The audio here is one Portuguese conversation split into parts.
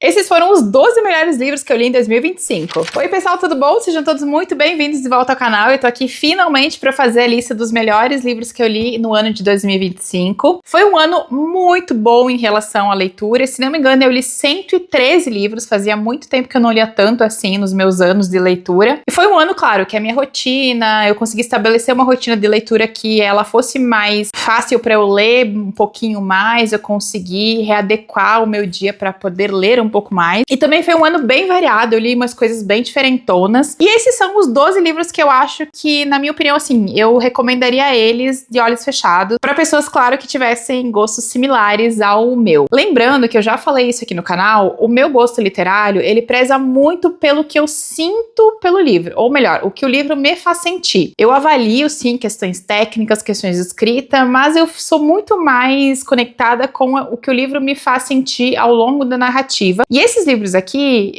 Esses foram os 12 melhores livros que eu li em 2025. Oi pessoal, tudo bom? Sejam todos muito bem-vindos de volta ao canal. Eu tô aqui finalmente para fazer a lista dos melhores livros que eu li no ano de 2025. Foi um ano muito bom em relação à leitura. Se não me engano, eu li 113 livros. Fazia muito tempo que eu não lia tanto assim nos meus anos de leitura. E foi um ano, claro, que a minha rotina, eu consegui estabelecer uma rotina de leitura que ela fosse mais fácil para eu ler um pouquinho mais. Eu consegui readequar o meu dia para poder ler um pouco mais. E também foi um ano bem variado, eu li umas coisas bem diferentonas. E esses são os 12 livros que eu acho que, na minha opinião, assim, eu recomendaria eles de olhos fechados, para pessoas, claro, que tivessem gostos similares ao meu. Lembrando que eu já falei isso aqui no canal, o meu gosto literário, ele preza muito pelo que eu sinto pelo livro, ou melhor, o que o livro me faz sentir. Eu avalio, sim, questões técnicas, questões de escrita, mas eu sou muito mais conectada com o que o livro me faz sentir ao longo da narrativa. E esses livros aqui,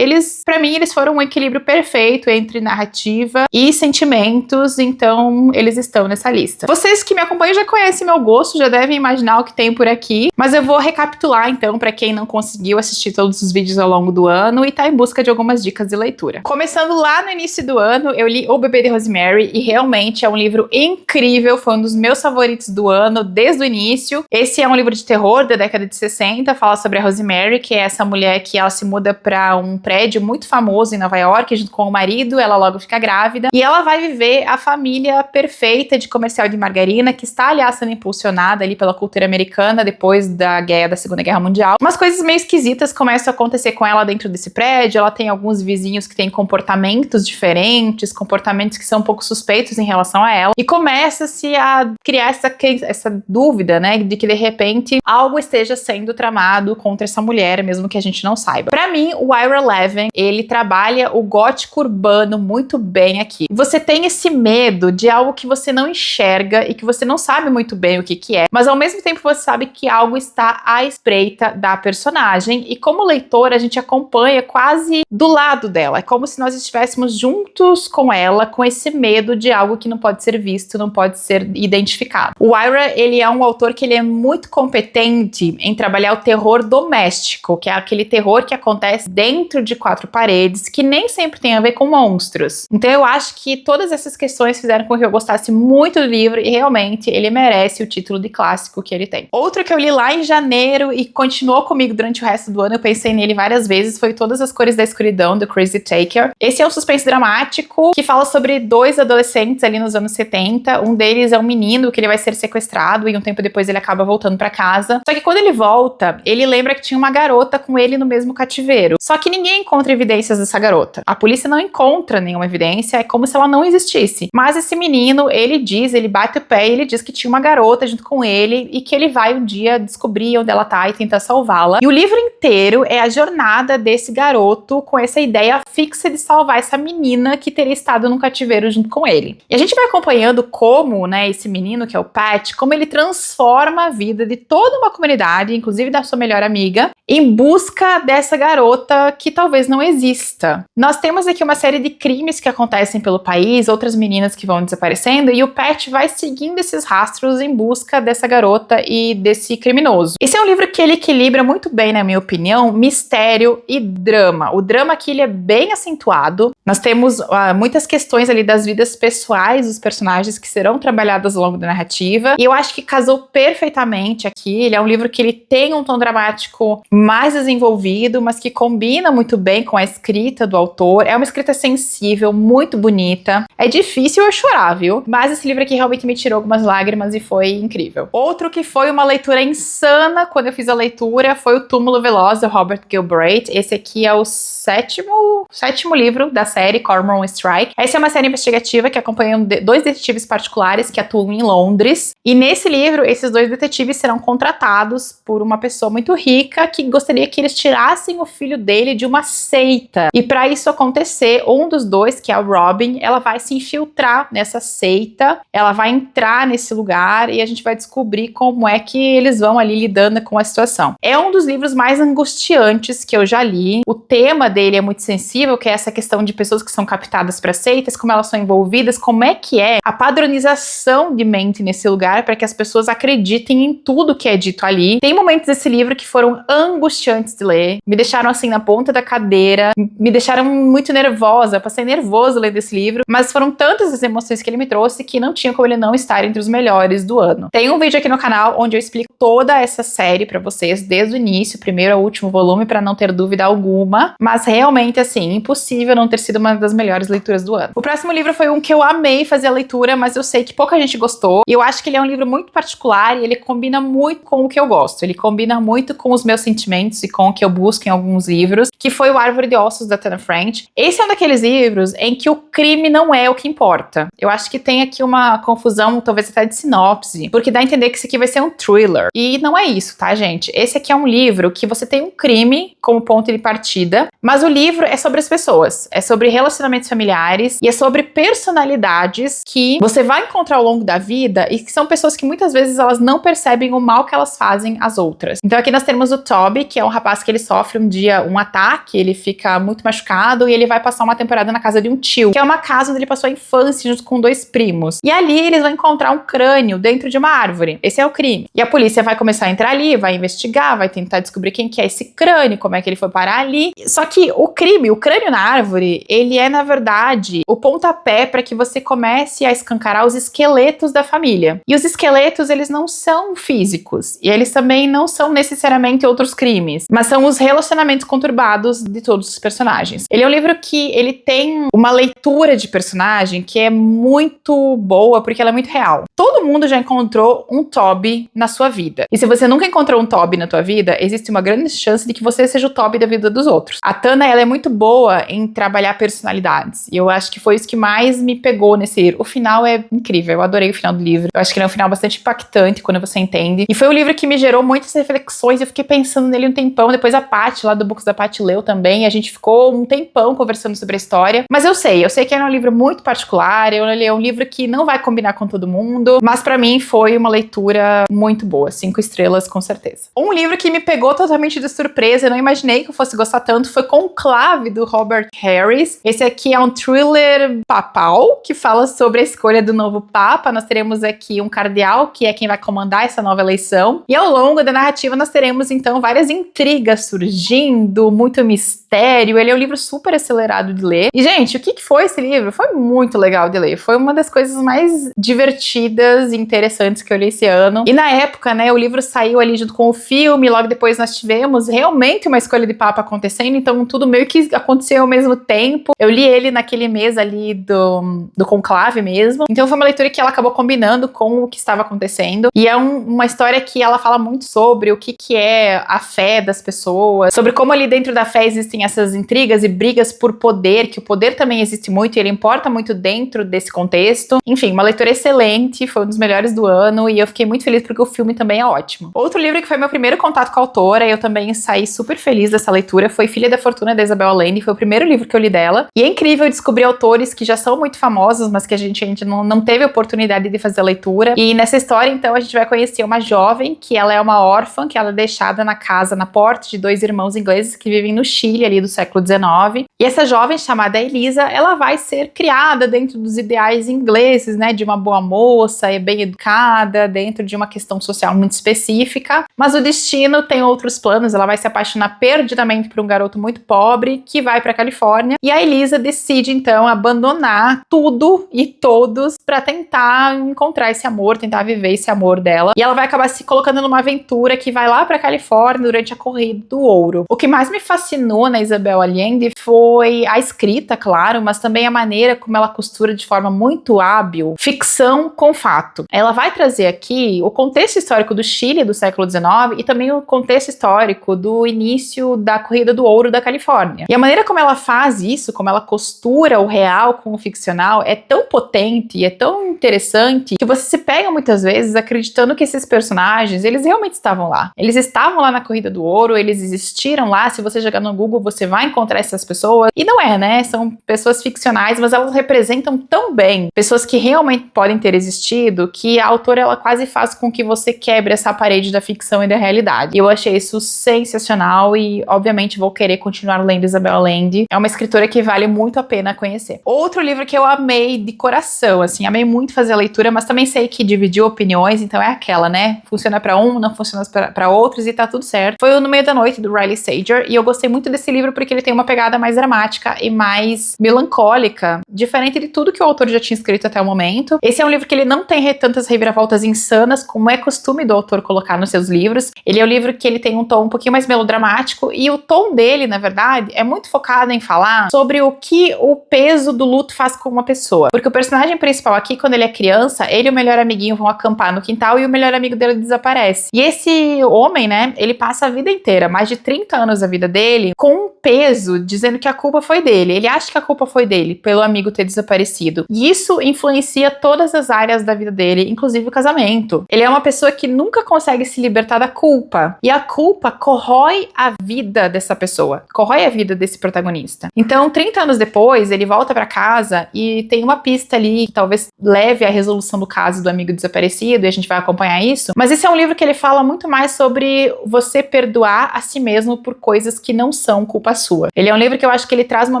pra mim, eles foram um equilíbrio perfeito entre narrativa e sentimentos, então eles estão nessa lista. Vocês que me acompanham já conhecem meu gosto, já devem imaginar o que tem por aqui, mas eu vou recapitular então para quem não conseguiu assistir todos os vídeos ao longo do ano e tá em busca de algumas dicas de leitura. Começando lá no início do ano, eu li O Bebê de Rosemary e realmente é um livro incrível, foi um dos meus favoritos do ano desde o início. Esse é um livro de terror da década de 60, fala sobre a Rosemary, que é essa mulher que ela se muda para um prédio muito famoso em Nova York, junto com o marido, ela logo fica grávida, e ela vai viver a família perfeita de comercial de margarina, que está, aliás, sendo impulsionada ali pela cultura americana depois da Segunda Guerra Mundial. Umas coisas meio esquisitas começam a acontecer com ela dentro desse prédio, ela tem alguns vizinhos que têm comportamentos diferentes, comportamentos que são um pouco suspeitos em relação a ela, e começa-se a criar essa dúvida, né, de que de repente algo esteja sendo tramado contra essa mulher, mesmo que a gente não saiba. Pra mim, o Ira Levin, ele trabalha o gótico urbano muito bem aqui. Você tem esse medo de algo que você não enxerga e que você não sabe muito bem o que é, mas ao mesmo tempo você sabe que algo está à espreita da personagem e como leitor a gente acompanha quase do lado dela. É como se nós estivéssemos juntos com ela, com esse medo de algo que não pode ser visto, não pode ser identificado. O Ira, ele é um autor que ele é muito competente em trabalhar o terror doméstico, que é aquele terror que acontece dentro de quatro paredes, que nem sempre tem a ver com monstros. Então eu acho que todas essas questões fizeram com que eu gostasse muito do livro e realmente ele merece o título de clássico que ele tem. Outro que eu li lá em janeiro e continuou comigo durante o resto do ano, eu pensei nele várias vezes, foi Todas as Cores da Escuridão, do Chris Taker. Esse é um suspense dramático que fala sobre dois adolescentes ali nos anos 70. Um deles é um menino que ele vai ser sequestrado e um tempo depois ele acaba voltando pra casa. Só que quando ele volta, ele lembra que tinha uma garota com ele no mesmo cativeiro. Só que ninguém encontra evidências dessa garota. A polícia não encontra nenhuma evidência, é como se ela não existisse. Mas esse menino, ele bate o pé e ele diz que tinha uma garota junto com ele e que ele vai um dia descobrir onde ela tá e tentar salvá-la. E o livro inteiro é a jornada desse garoto com essa ideia fixa de salvar essa menina que teria estado num cativeiro junto com ele. E a gente vai acompanhando como, né, esse menino, que é o Pat, como ele transforma a vida de toda uma comunidade, inclusive da sua melhor amiga, em busca dessa garota que talvez não exista. Nós temos aqui uma série de crimes que acontecem pelo país, outras meninas que vão desaparecendo, e o Pat vai seguindo esses rastros em busca dessa garota e desse criminoso. Esse é um livro que ele equilibra muito bem, na minha opinião, mistério e drama. O drama aqui ele é bem acentuado. Nós temos muitas questões ali das vidas pessoais dos personagens que serão trabalhadas ao longo da narrativa, e eu acho que casou perfeitamente aqui. Ele é um livro que ele tem um tom dramático mais desenvolvido, mas que combina muito bem com a escrita do autor. É uma escrita sensível, muito bonita. É difícil eu chorar, viu? Mas esse livro aqui realmente me tirou algumas lágrimas e foi incrível. Outro que foi uma leitura insana quando eu fiz a leitura foi O Túmulo Veloz, do Robert Galbraith. Esse aqui é o sétimo livro da série Cormoran Strike. Essa é uma série investigativa que acompanha dois detetives particulares que atuam em Londres. E nesse livro, esses dois detetives serão contratados por uma pessoa muito rica que gostaria que eles tirassem o filho dele de uma seita. E para isso acontecer, um dos dois, que é o Robin, ela vai se infiltrar nessa seita, ela vai entrar nesse lugar e a gente vai descobrir como é que eles vão ali lidando com a situação. É um dos livros mais angustiantes que eu já li. O tema dele é muito sensível, que é essa questão de pessoas que são captadas para seitas, como elas são envolvidas, como é que é a padronização de mente nesse lugar para que as pessoas acreditem em tudo que é dito ali. Tem momentos desse livro que foram angustiantes de ler. ler, me deixaram assim na ponta da cadeira, me deixaram muito nervosa, passei nervoso lendo esse livro, mas foram tantas as emoções que ele me trouxe que não tinha como ele não estar entre os melhores do ano. Tem um vídeo aqui no canal onde eu explico toda essa série pra vocês, desde o início, primeiro ao último volume, pra não ter dúvida alguma, mas realmente, assim, impossível não ter sido uma das melhores leituras do ano. O próximo livro foi um que eu amei fazer a leitura, mas eu sei que pouca gente gostou, e eu acho que ele é um livro muito particular e ele combina muito com o que eu gosto, ele combina muito com os meus sentimentos e com o que eu busco em alguns livros, que foi o Árvore de Ossos, da Tana French. Esse é um daqueles livros em que o crime não é o que importa. Eu acho que tem aqui uma confusão, talvez até de sinopse, porque dá a entender que esse aqui vai ser um thriller. E não é isso, tá, gente? Esse aqui é um livro que você tem um crime como ponto de partida, mas o livro é sobre as pessoas, é sobre relacionamentos familiares e é sobre personalidades que você vai encontrar ao longo da vida e que são pessoas que muitas vezes elas não percebem o mal que elas fazem às outras. Então aqui nós temos o Toby, que é um rapaz que ele sofre um dia um ataque, ele fica muito machucado e ele vai passar uma temporada na casa de um tio, que é uma casa onde ele passou a infância junto com 2 primos. E ali eles vão encontrar um crânio dentro de uma árvore. Esse é o crime. E a polícia vai começar a entrar ali, vai investigar, vai tentar descobrir quem que é esse crânio, como é que ele foi parar ali. Só que o crime, o crânio na árvore, ele é, na verdade, o pontapé para que você comece a escancarar os esqueletos da família. E os esqueletos, eles não são físicos. E eles também não são necessariamente outros crimes, mas são os relacionamentos conturbados de todos os personagens. Ele é um livro que ele tem uma leitura de personagem que é muito boa, porque ela é muito real. Todo mundo já encontrou um Toby na sua vida. E se você nunca encontrou um Toby na tua vida, existe uma grande chance de que você seja o Toby da vida dos outros. A Tana, ela é muito boa em trabalhar personalidades. E eu acho que foi isso que mais me pegou nesse livro. O final é incrível. Eu adorei o final do livro. Eu acho que ele é um final bastante impactante quando você entende. E foi um livro que me gerou muitas reflexões. Eu fiquei pensando nele um tempão. Depois a Paty, lá do Books da Paty, leu também. A gente ficou um tempão conversando sobre a história. Mas eu sei que é um livro muito particular. Ele é um livro que não vai combinar com todo mundo. Mas pra mim foi uma leitura muito boa. 5 estrelas, com certeza. Um livro que me pegou totalmente de surpresa. Eu não imaginei que eu fosse gostar tanto. Foi Conclave, do Robert Harris. Esse aqui é um thriller papal, que fala sobre a escolha do novo papa. Nós teremos aqui um cardeal, que é quem vai comandar essa nova eleição. E ao longo da narrativa nós teremos, então, várias intrigas surgindo, muito mistério. Ele é um livro super acelerado de ler. E, gente, o que foi esse livro? Foi muito legal de ler. Foi uma das coisas mais divertidas e interessantes que eu li esse ano. E na época, né, o livro saiu ali junto com o filme, logo depois nós tivemos realmente uma escolha de papa acontecendo, então tudo meio que aconteceu ao mesmo tempo. Eu li ele naquele mês ali do conclave mesmo. Então foi uma leitura que ela acabou combinando com o que estava acontecendo. E é uma história que ela fala muito sobre o que é a fé das pessoas, sobre como ali dentro da fé existem essas intrigas e brigas por poder, que o poder também existe muito e ele importa muito dentro desse contexto. Enfim, uma leitura excelente, foi um dos melhores do ano e eu fiquei muito feliz porque o filme também é ótimo. Outro livro que foi meu primeiro contato com a autora, eu também saí super feliz dessa leitura, foi Filha da Fortuna, da Isabel Allende, foi o primeiro livro que eu li dela. E é incrível descobrir autores que já são muito famosos, mas que a gente não teve a oportunidade de fazer a leitura. E nessa história, então, a gente vai conhecer uma jovem, que ela é uma órfã, que ela é deixada na casa, na porta de 2 irmãos ingleses que vivem no Chile, ali do século XIX. E essa jovem, chamada Elisa, ela vai ser criada dentro dos ideais ingleses, né, de uma boa moça, é bem educada, dentro de uma questão social muito específica. Mas o destino tem outros planos, ela vai se apaixonar perdidamente por um garoto muito pobre, que vai pra Califórnia. E a Elisa decide, então, abandonar tudo e todos pra tentar encontrar esse amor, tentar viver esse amor dela. E ela vai acabar se colocando numa aventura que vai lá pra Califórnia durante a corrida do ouro. O que mais me fascinou na Isabel Allende foi a escrita, claro, mas também a maneira como ela costura de forma muito hábil ficção com fato. Ela vai trazer aqui o contexto histórico do Chile do século XIX e também o contexto histórico do início da corrida do ouro da Califórnia. E a maneira como ela faz isso, como ela costura o real com o ficcional, é tão potente e é tão interessante que você se pega muitas vezes acreditando que esses personagens, eles realmente estavam lá. Eles estavam lá na corrida do ouro, eles existiram lá. Se você jogar no Google, você vai encontrar essas pessoas. E não é, né? São pessoas ficcionais, mas elas representam tão bem pessoas que realmente podem ter existido, que a autora, ela quase faz com que você quebre essa parede da ficção e da realidade. E eu achei isso sensacional e, obviamente, vou querer continuar lendo Isabel Allende. É uma escritora que vale muito a pena conhecer. Outro livro que eu amei de coração, assim, amei muito fazer a leitura, mas também sei que dividiu opiniões, então é aquela, né? Funciona pra um, não funciona pra outros e tá tudo certo. Foi o No Meio da Noite, 2018, do Riley Sager, e eu gostei muito desse livro porque ele tem uma pegada mais dramática e mais melancólica, diferente de tudo que o autor já tinha escrito até o momento. Esse é um livro que ele não tem tantas reviravoltas insanas, como é costume do autor colocar nos seus livros. Ele é um livro que ele tem um tom um pouquinho mais melodramático, e o tom dele, na verdade, é muito focado em falar sobre o que o peso do luto faz com uma pessoa. Porque o personagem principal aqui, quando ele é criança, ele e o melhor amiguinho vão acampar no quintal e o melhor amigo dele desaparece. E esse homem, né, ele passa a vida inteira, mais de 30 anos da vida dele, com um peso, dizendo que a culpa foi dele. Ele acha que a culpa foi dele, pelo amigo ter desaparecido. E isso influencia todas as áreas da vida dele, inclusive o casamento. Ele é uma pessoa que nunca consegue se libertar da culpa. E a culpa corrói a vida dessa pessoa, corrói a vida desse protagonista. Então, 30 anos depois, ele volta pra casa e tem uma pista ali que talvez leve à resolução do caso do amigo desaparecido, e a gente vai acompanhar isso. Mas esse é um livro que ele fala muito mais sobre você perdoar a si mesmo por coisas que não são culpa sua. Ele é um livro que eu acho que ele traz uma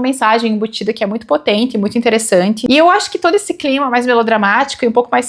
mensagem embutida que é muito potente, muito interessante. E eu acho que todo esse clima mais melodramático e um pouco mais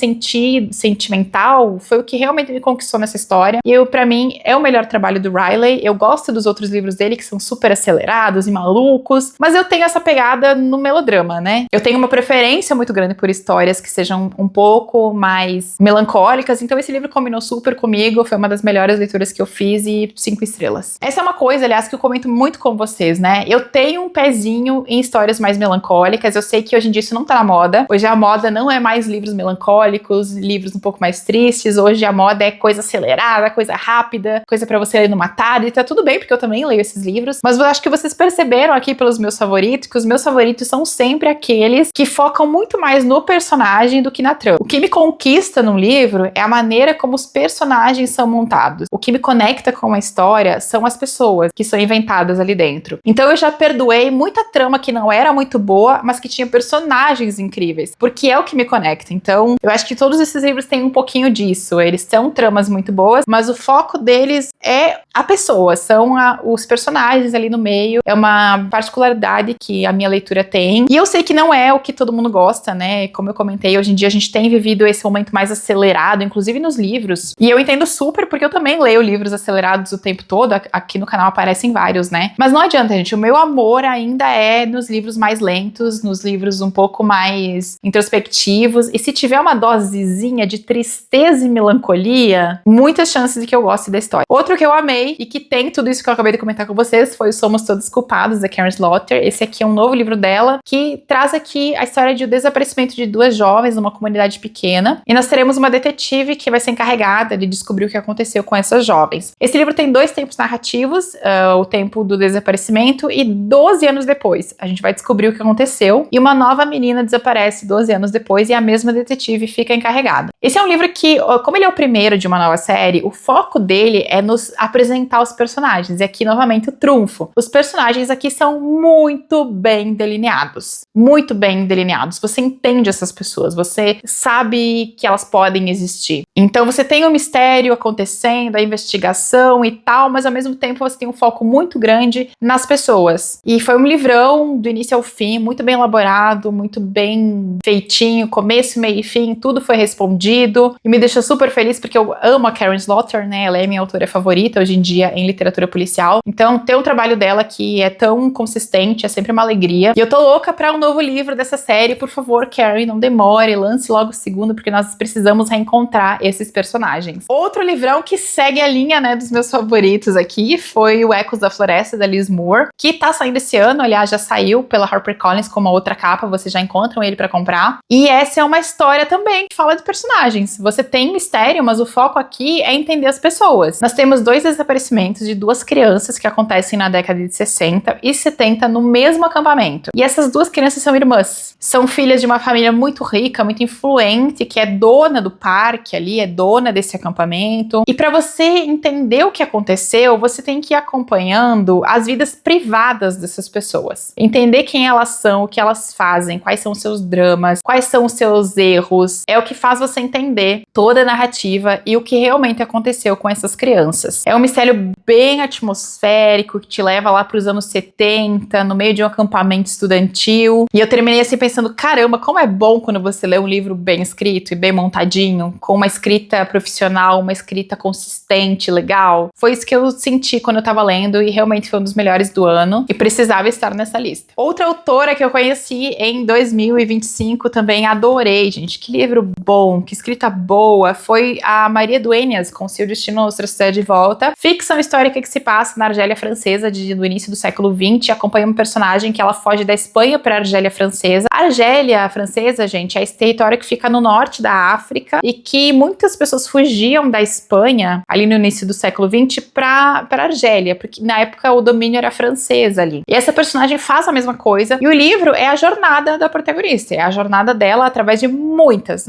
sentimental foi o que realmente me conquistou nessa história. E pra mim, é o melhor trabalho do Riley. Eu gosto dos outros livros dele, que são super acelerados e malucos, mas eu tenho essa pegada no melodrama, né? Eu tenho uma preferência muito grande por histórias que sejam um pouco mais melancólicas, então esse livro combinou super comigo, foi uma das melhores leituras que eu fiz e 5 estrelas. Essa é uma coisa, aliás, que eu comento muito com vocês, né? Eu tenho um pezinho em histórias mais melancólicas, eu sei que hoje em dia isso não tá na moda, hoje a moda não é mais livros melancólicos, livros um pouco mais tristes, hoje a moda é coisa acelerada, coisa rápida, coisa pra você ler numa tarde, e tá tudo bem, porque eu também leio esses livros, mas eu acho que vocês perceberam aqui pelos meus favoritos, que os meus favoritos são sempre aqueles que focam muito mais no personagem do que na trama. O que me conquista num livro é a maneira como os personagens são montados. O que me conecta com a história são as pessoas que são inventadas ali dentro. Então eu já perdoei muita trama que não era muito boa, mas que tinha personagens incríveis, porque é o que me conecta. Então eu acho que todos esses livros têm um pouquinho disso. Eles são tramas muito boas, mas o foco deles é a pessoa, são os personagens ali no meio. É uma particularidade que a minha leitura tem. E eu sei que não é o que todo mundo gosta, né? Como eu comentei, hoje em dia a gente tem vivido esse momento mais acelerado, inclusive nos livros. E eu entendo super, porque eu também leio livros acelerados o tempo todo. Aqui no canal aparecem vários, né? Mas não adianta, gente. O meu amor ainda é nos livros mais lentos, nos livros um pouco mais introspectivos. E se tiver uma dosezinha de tristeza e melancolia, muitas chances de que eu goste da história. Outro que eu amei e que tem tudo isso que eu acabei de comentar com vocês foi Somos Todos Culpados, da Karen Slaughter. Esse aqui é um novo livro dela, que traz aqui a história de o desaparecimento de 2 jovens numa comunidade pequena. E nós teremos uma detetive que vai ser encarregada de descobrir o que aconteceu com essas jovens. Esse livro tem 2 tempos narrativos, o tempo do desaparecimento e 12 anos depois. A gente vai descobrir o que aconteceu e uma nova menina desaparece 12 anos depois e a mesma detetive fica encarregada. Esse é um livro que, como ele é o primeiro de uma nova série, o foco dele é nos apresentar os personagens. E aqui, novamente, o trunfo. Os personagens aqui são muito bem delineados. Muito bem delineados. Você entende essas pessoas. Você sabe que elas podem existir. Então, você tem um mistério acontecendo, a investigação e tal, mas ao mesmo tempo você tem um foco muito grande nas pessoas. E foi um livrão do início ao fim, muito bem elaborado, muito bem feitinho, começo, meio e fim, tudo foi respondido. E me deixou super feliz porque eu amo a Karen Slaughter, né? Ela é minha autora favorita hoje em dia em literatura policial. Então, ter um trabalho dela que é tão consistente é sempre uma alegria. E eu tô louca pra um novo livro dessa série. Por favor, Karen, não demore, lance logo o segundo, porque nós precisamos reencontrar esses personagens. Outro livrão que segue a linha, né, dos meus favoritos aqui foi o Ecos da Floresta, da Liz Moore, que tá saindo esse ano, aliás, já saiu pela HarperCollins com uma outra capa, vocês já encontram ele pra comprar. E essa é uma história também que fala de personagens. Você tem mistério, mas o foco aqui é entender as pessoas. Nós temos 2 desaparecimentos de 2 crianças que acontecem na década de 60 e 70 no mesmo acampamento. E essas 2 crianças são irmãs. São filhas de uma família muito rica, muito influente, que é dona do parque ali, é dona desse acampamento. E para você entender o que aconteceu, você tem que ir acompanhando as vidas privadas dessas pessoas. Entender quem elas são, o que elas fazem, quais são os seus dramas, quais são os seus erros. É o que faz você entender toda a narrativa e o que realmente aconteceu com essas crianças. É um mistério bem atmosférico, que te leva lá para os anos 70, no meio de um acampamento estudantil. E eu terminei assim pensando, caramba, como é bom quando você lê um livro bem escrito e bem montadinho, com uma escrita profissional, uma escrita consistente, legal. Foi isso que eu senti senti quando eu tava lendo e realmente foi um dos melhores do ano e precisava estar nessa lista. Outra autora que eu conheci em 2025 também adorei, gente. Que livro bom, que escrita boa. Foi a Maria Dueñas com Se o Destino Nos Trouxer de Volta. Ficção histórica que se passa na Argélia Francesa do início do século XX. Acompanha uma personagem que ela foge da Espanha para a Argélia Francesa. A Argélia Francesa, gente, é esse território que fica no norte da África e que muitas pessoas fugiam da Espanha ali no início do século XX para a Argélia, porque na época o domínio era francês ali. E essa personagem faz a mesma coisa e o livro é a jornada da protagonista, é a jornada dela através de muitas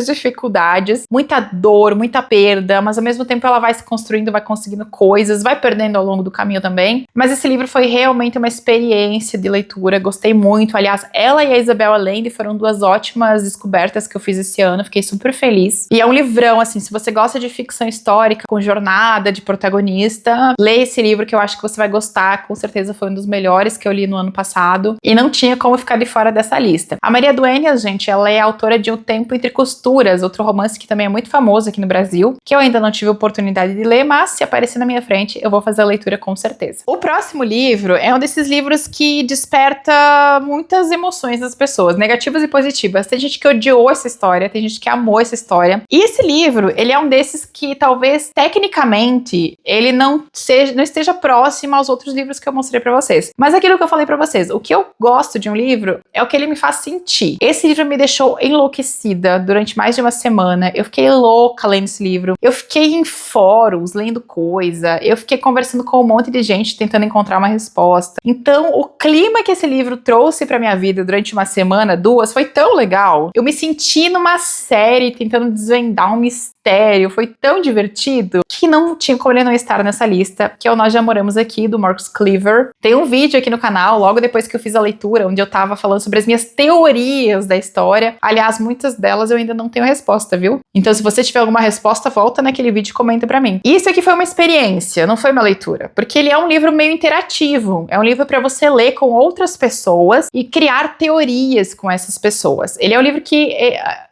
dificuldades, muita dor, muita perda, mas ao mesmo tempo ela vai se construindo, vai conseguindo coisas, vai perdendo ao longo do caminho também. Mas esse livro foi realmente uma experiência de leitura, gostei muito. Aliás, ela e a Isabel Allende foram duas ótimas descobertas que eu fiz esse ano, fiquei super feliz. E é um livrão, assim, se você gosta de ficção histórica, com jornada de protagonista, lê esse livro que eu acho que você vai gostar, com certeza foi um dos melhores que eu li no ano passado, e não tinha como ficar de fora dessa lista. A Maria Dueñas, gente, ela é autora de O Tempo Entre Costuras, outro romance que também é muito famoso aqui no Brasil, que eu ainda não tive oportunidade de ler, mas se aparecer na minha frente, eu vou fazer a leitura com certeza. O próximo livro é um desses livros que desperta muitas emoções das pessoas, negativas e positivas. Tem gente que odiou essa história, tem gente que amou essa história. E esse livro, ele é um desses que talvez tecnicamente ele não esteja próximo aos outros livros que eu mostrei pra vocês. Mas aquilo que eu falei pra vocês, o que eu gosto de um livro é o que ele me faz sentir. Esse livro me deixou enlouquecida durante mais de uma semana. Eu fiquei louca lendo esse livro. Eu fiquei em fóruns lendo coisa. Eu fiquei conversando com um monte de gente tentando encontrar uma resposta. Então, o clima que esse livro trouxe pra minha vida durante uma semana, duas, foi tão legal. Eu me senti numa série tentando desvendar um mistério. Foi tão divertido que não tinha como ele não estar nessa lista, que é o Nós Já Moramos Aqui, do Marcus Cleaver. Tem um vídeo aqui no canal, logo depois que eu fiz a leitura, onde eu tava falando sobre as minhas teorias da história. Aliás, muitas delas eu ainda não tenho resposta, viu? Então, se você tiver alguma resposta, volta naquele vídeo e comenta pra mim. Isso aqui foi uma experiência, não foi uma leitura, porque ele é um livro meio interativo. É um livro pra você ler com outras pessoas e criar teorias com essas pessoas. Ele é um livro que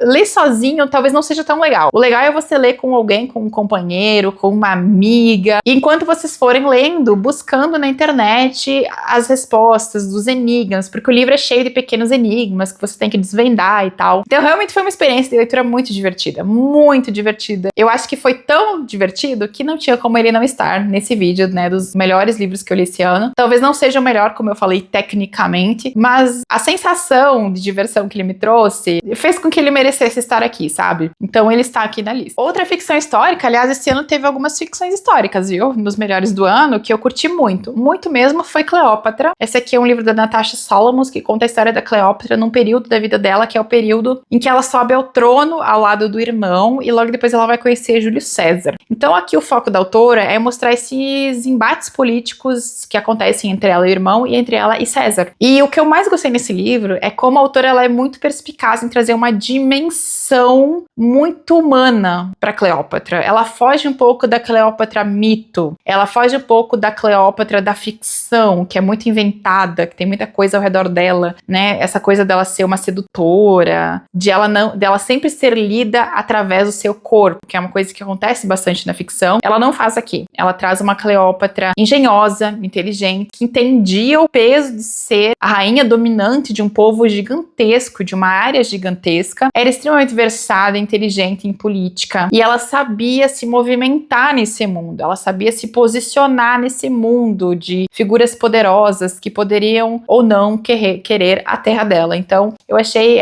ler sozinho talvez não seja tão legal. O legal é você ler com alguém, com um companheiro, com uma amiga. E enquanto vocês forem lendo, buscando na internet as respostas dos enigmas, porque o livro é cheio de pequenos enigmas que você tem que desvendar e tal. Então realmente foi uma experiência de leitura muito divertida, muito divertida. Eu acho que foi tão divertido que não tinha como ele não estar nesse vídeo, né, dos melhores livros que eu li esse ano. Talvez não seja o melhor, como eu falei, tecnicamente, mas a sensação de diversão que ele me trouxe fez com que ele merecesse estar aqui, sabe? Então ele está aqui na lista. Outra ficção histórica, aliás, esse ano teve algumas ficções históricas, viu? Nos melhores do ano, que eu curti muito. Muito mesmo foi Cleópatra. Esse aqui é um livro da Natasha Solomons, que conta a história da Cleópatra num período da vida dela, que é o período em que ela sobe ao trono ao lado do irmão e logo depois ela vai conhecer Júlio César. Então aqui o foco da autora é mostrar esses embates políticos que acontecem entre ela e o irmão e entre ela e César. E o que eu mais gostei nesse livro é como a autora ela é muito perspicaz em trazer uma dimensão muito humana para Cleópatra. Ela foge um pouco da Cleópatra mito, ela foge um pouco da Cleópatra da ficção, que é muito inventada, que tem muita coisa ao redor dela, né? Essa coisa dela ser uma sedutora, dela sempre ser lida através do seu corpo, que é uma coisa que acontece bastante na ficção. Ela não faz aqui. Ela traz uma Cleópatra engenhosa, inteligente, que entendia o peso de ser a rainha dominante de um povo gigantesco, de uma área gigantesca. Era extremamente versada, inteligente em política. E ela sabia se movimentar nesse mundo. Ela sabia se posicionar nesse mundo de figuras poderosas que poderiam ou não querer a terra dela. Então, eu achei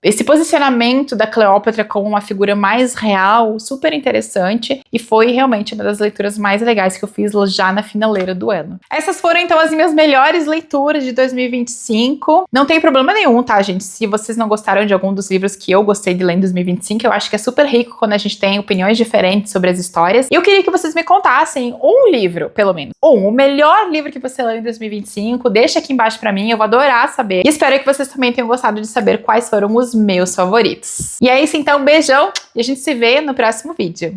esse posicionamento da Cleópatra como uma figura mais real super interessante e foi realmente uma das leituras mais legais que eu fiz já na finaleira do ano. Essas foram, então, as minhas melhores leituras de 2025. Não tem problema nenhum, tá, gente? Se vocês não gostaram de algum dos livros que eu gostei de ler em 2025, eu acho que é super rico quando a gente tem opiniões diferentes sobre as histórias. E eu queria que vocês me contassem um livro, pelo menos. O melhor livro que você leu em 2025. Deixa aqui embaixo pra mim, eu vou adorar saber. E espero que vocês também tenham gostado de saber quais foram os meus favoritos. E é isso, então, um beijão e a gente se vê no próximo vídeo.